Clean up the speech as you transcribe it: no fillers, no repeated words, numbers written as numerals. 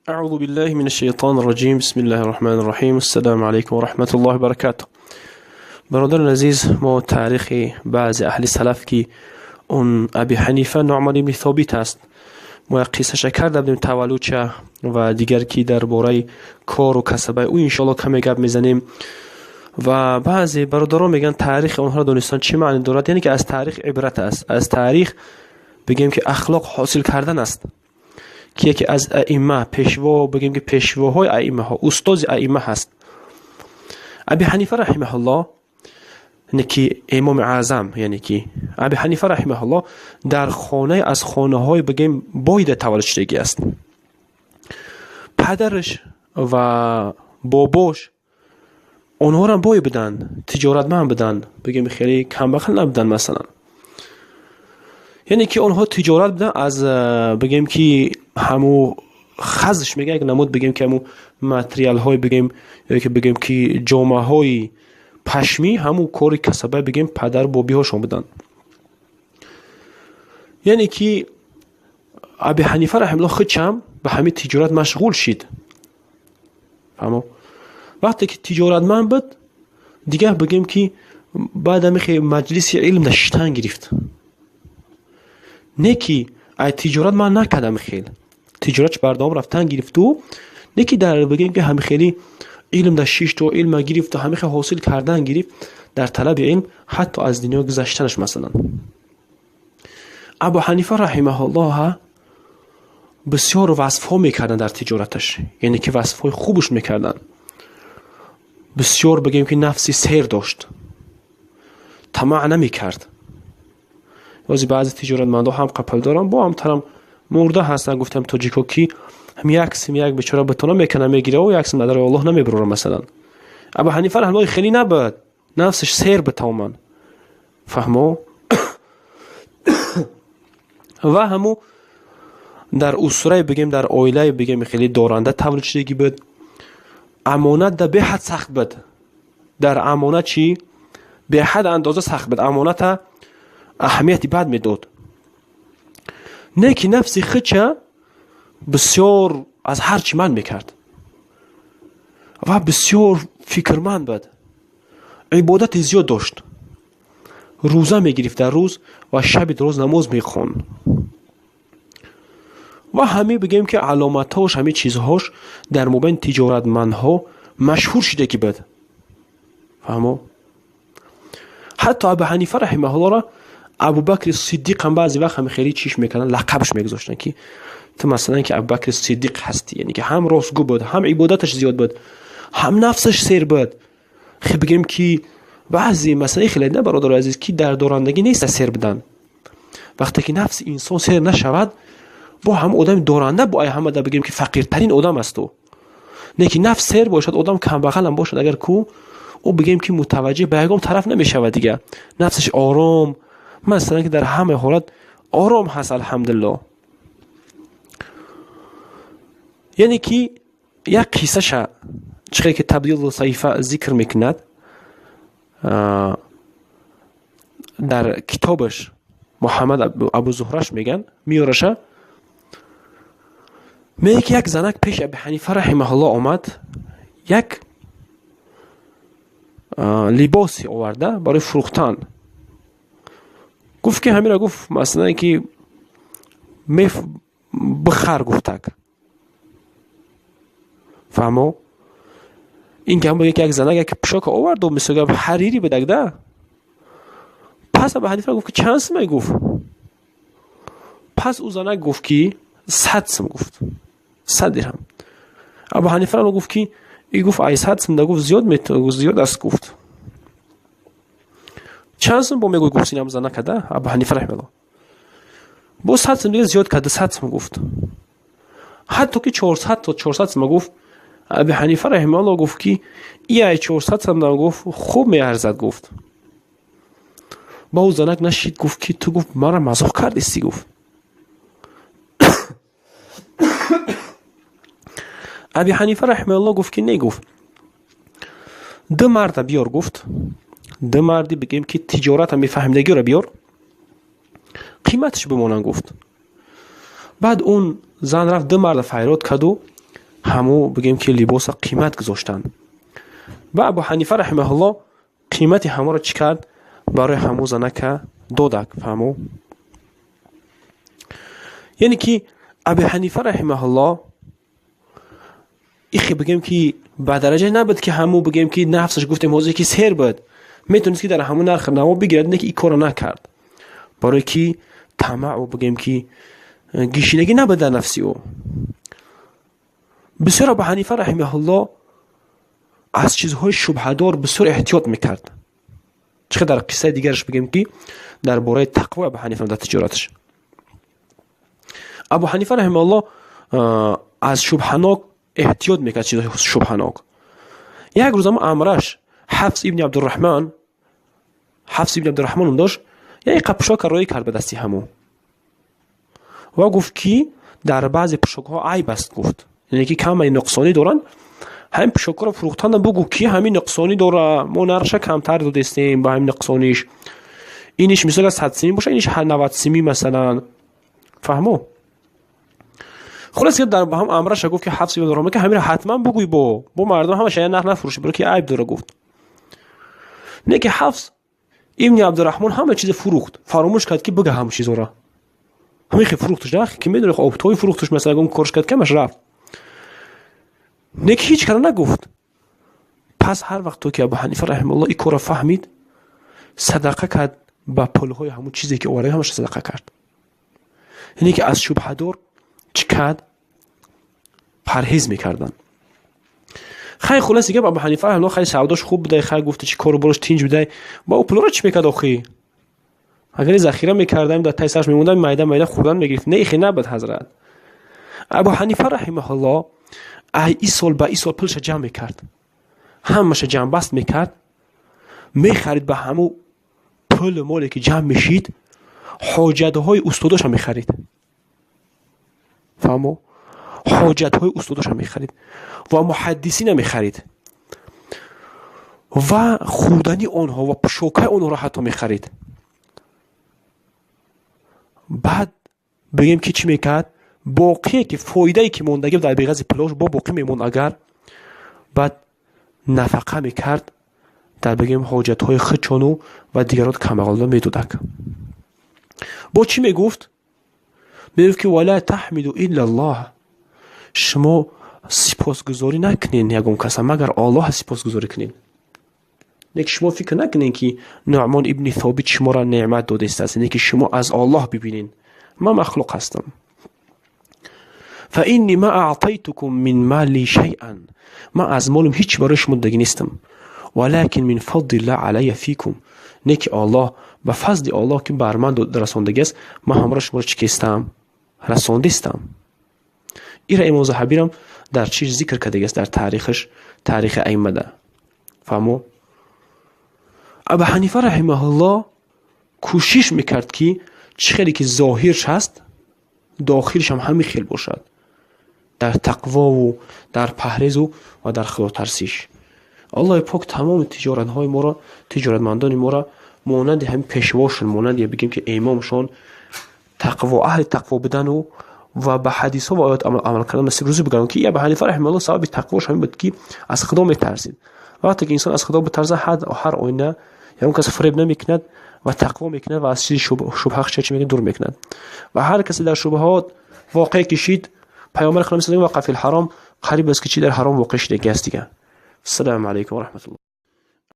اعوذ بالله من الشیطان الرجیم. بسم الله الرحمن الرحیم. السلام علیکم و رحمت الله و برکاته. برادران عزیز، ما تاریخ بعض اهل سلف که اون ابی حنیفه نعمان بن ثابت است ما قصه شکر دادیم تولد چه و دیگر که درباره کار و کسب او ان شاء الله کمی گپ میزنیم. و بعضی برادران میگن تاریخ اونها دونستان چی معنی دارد، یعنی که از تاریخ عبرت است، از تاریخ بگیم که اخلاق حاصل کردن است، که یکی از ائمه پیشوا بگیم که پیشواهای ائمه ها استاد ائمه هست ابی حنیفه رحمه الله، یعنی که امام اعظم، یعنی که ابی حنیفه رحمه الله در خانه از خانه های بگیم باید تولد شدگی است. پدرش و باباش اونها را بای بدن، تجارتمند بدن، بگیم خیلی کم بخل نبودن مثلا، یعنی که اونها تجارت بدن از بگیم که همو خزش میگه یک نمود بگیم که همو ماتریال های بگیم که بگیم که جامعه های پشمی همو کاری کسبه بگیم پدر بابی هاشون بدن. یعنی که ابی حنیفه رحمه الله خودشم به همین تجارت مشغول شد. فهمو وقتی که تجارت من بود دیگه بگیم که بعد میخوای مجلس علم نشستن گرفت، نه که ای تجارت من نکردم، خیلی تجارتش بردام رفتن گرفت و نه که در بگیم که همه خیلی علم در شیشت و علم گرفت و همه خیلی حاصل کردن گرفت در طلب علم حتی از دنیا گذشتنش. مثلا ابو حنیفه رحمه الله بسیار وصفها میکردن در تجارتش، یعنی که وصفهای خوبش میکردن. بسیار بگیم که نفسی سیر داشت، طمع نمیکرد. بعضی تجارتمندا هم قپل دارن با هم ترم مرده هستن، گفتم تاجیکو کی هم یک سیم یک بیچاره بتونه میکنه میگیره و یک سیم در الله نمیبره مثلا. ابو حنیفه رحمه الله خیلی نبود، نفسش سیر بتومن، فهمو و همو در اسره بگیم در عائله بگیم خیلی دارنده تولد شدگی بود. امانت در به حد سخت بود، در امانت چی به حد اندازه سخت بود، امانت اهمیتی بد میداد، نه که نفسی خودش بسیار از هر چی من میکرد و بسیار فکرمند بود، عبادت زیاد داشت، روزه میگرفت در روز و شب در روز نماز میخون و همه بگیم که علامتاش همه چیزهاش در مبین تجارتمندها مشهور شده که بود. فهمو حتی ابو حنیفه رحمه الله را ابو بکر صدیق هم بعضی وقت هم خیلی چیش میکنن لقبش میگذاشتن که تو مثلا که ابو بکر صدیق هستی، یعنی که هم راستگو بود، هم عبادتش زیاد بود، هم نفسش سیر بود. خیلی بگیم که بعضی مثلا خیلی نه برادر عزیز که در دورندگی نیست سیر بدن، وقتی که نفس انسان سیر نشود با هم آدم دورنده با همه در بگیم که فقیرترین آدم است، تو نه که نفس سیر باشد آدم کم بخل هم باشد اگر کو او بگیم که متوجه به یگام طرف نمیشود دیگه، نفسش آرام مثلا که در همه حالت آرام هست الحمدلله. یعنی که یک قصه شه چقدر که تبدیل صحیفه ذکر میکند در کتابش محمد ابو زهرش میگن میارشه، میگه که یک زنک پیش ابی حنیفه رحمه الله آمد، یک لباسی آورده برای فروختن، گفت که همین را گفت مثلا که بخر گفتک. فهمو این که هم بگه که یک زنک یک پشاک آورد و مثل که حریری بدک ده. پس ابی حنیفه گفت که چند سمه گفت، پس او زنک گفت که 100 سم، گفت 100 درهم. ابو حنیفه رو گفت که ای گفت ای 100 سم ده، گفت زیاد است، گفت چند سم با میگوی گفت سینم زنه کده. ابو حنیفه رحمه الله با 100 سم دیگه زیاد کده، 100 سم گفت، حتی که 400 تا 400 سم گفت. ابو حنیفه رحمه الله گفت که ای 400 سم ده، گفت خوب میارزد، گفت. با او زنک نشید، گفت که تو گفت مرا مزاح کردی، گفت. ابی حنیفه رحمه الله گفت که نه، گفت دو مرد بیار، گفت دو مردی بگیم که تجارت هم میفهمدگی رو بیار، قیمتش بمونن، گفت. بعد اون زن رفت دو مرد فریاد کرد و همو بگیم که لباس قیمت گذاشتن. و ابو حنیفه رحمه الله قیمت همو را چی کرد؟ برای همو زنک دادک. فهمو؟ یعنی که ابو حنیفه رحمه الله ایخی بگیم که به درجه نبود که همو بگیم که نفسش گفتیم حوزه که سیر بود میتونست که در همون نرخ نمو بگیرد، نه که این کارو نکرد برای که طمع و بگیم که گیشینگی نبود در نفسی او. بسیار ابو حنیفه رحمه الله از چیزهای شبهه دار بسیار احتیاط میکرد. چه در قصه دیگرش بگیم که در باره تقوا ابو حنیفه در تجارتش، ابو حنیفه رحمه الله از شبهناک احتیاط میکرد. چیزهای شبهناک یک روز اما امرش حفص ابن عبدالرحمن اون داشت یک پوشاک رایی کرد به دستی همو و گفت که در بعضی پوشاک ها عیب است. گفت یعنی که کم نقصانی دارن، همین پوشاک رو فروختن بگو که همین نقصانی داره، ما نرش کمتر دادستیم با همین نقصانیش، اینش مثلا 100 سیمی باشه اینش 90 سیمی مثلا. فهمو؟ خلاص که در هم امرش گفت که حفص ابن عبدالرحمن که همین حتما بگوی با مردم همش نرخ نفروشه برای که عیب داره. گفت نه که حفص ابن عبدالرحمن همه چیز فروخت، فراموش کرد که بگه همه چیز را همه خی فروختش، نه که میدونه آب توی فروختش مثلا اون کارش کرد کمش رفت، نه که هیچ کار نگفت. پس هر وقت تو که ابو حنیفه رحمه الله این کار فهمید صدقه کرد با پولهای همون چیزی که اوره همش صدقه کرد. یعنی که از شبهه دار چی کرد؟ پرهیز میکردن. خیلی خلاصی که ابو حنیفه رحمه الله خیلی سوداش خوب بوده، خیلی گفته چی کارو برش تینج بده با او پول را چی میکرد آخی؟ اگر ذخیره میکردم در تای سرش میموندم میده خوردن میگرفت. نه خیلی نبود حضرت. ابو حنیفه رحمه الله ای سال با ای سال پولش جمع میکرد، همش جمع بست میکرد، میخرید به همو پول مالی که جمع میشید حاجتهای استاداش هم میخرید. فهمو؟ حاجتهای استاداش هم میخرید و محدثین هم میخرید و خودنی آنها و پشوکه آنها را حتی میخرید. بعد بگیم که چی میکرد؟ باقی که فایده که موندگی در بیغز پلاش با باقی میمون، اگر بعد نفقه میکرد در بگیم حاجت های خچانو و دیگرات کمقالا میدودک. با چی میگفت؟ میگفت که ولا تحمدوا الا الله، شما سپاسگزاری نکنین یگون کس مگر الله سپاسگزاری کنین. نیک شما فکر نکنین که نعمان ابن ثابت شما را نعمت داده است، نیک شما از الله ببینین من مخلوق هستم. فإني ما أعطيتكم من مالي شيئا، ما از مالم هیچ برای شما دادگی نیستم، ولكن من فضل الله علی فیکم، نیک الله به فضل الله که بر من رساندگی است ما همراه شما را چی کستم؟ رساندستم. این را امام ذهبی را در چیز ذکر کرده است در تاریخش، تاریخ ائمه ده. فهمو؟ ابو حنیفه رحمه الله کوشش میکرد که چقدری که ظاهرش هست داخلش هم همین خیل باشد، در تقوا و در پرهیز و در خدا ترسیش. الله پاک تمام تجارت‌های ما را، تجارتمندان ما را مانند همین پیشواشون، مانند بگیم که امامشون تقوا، اهل تقوا بدن و به حدیث ها و آیات عمل کردن مثل روزی بگن که ابو حنیفه رحمه الله صاحب تقواش همین بود که از خدا میترسید. وقتی که انسان از خدا بترسه هر آینه یا اون کس فریب نمیکند و تقوا میکند و از چیز شبهه چه میگه دور میکند. و هر کسی در شبهات واقع کشید، پیامبر خدا مثلا وقف الحرام قریب است که چی در حرام واقع شده گست دیگه. السلام علیکم و رحمت الله.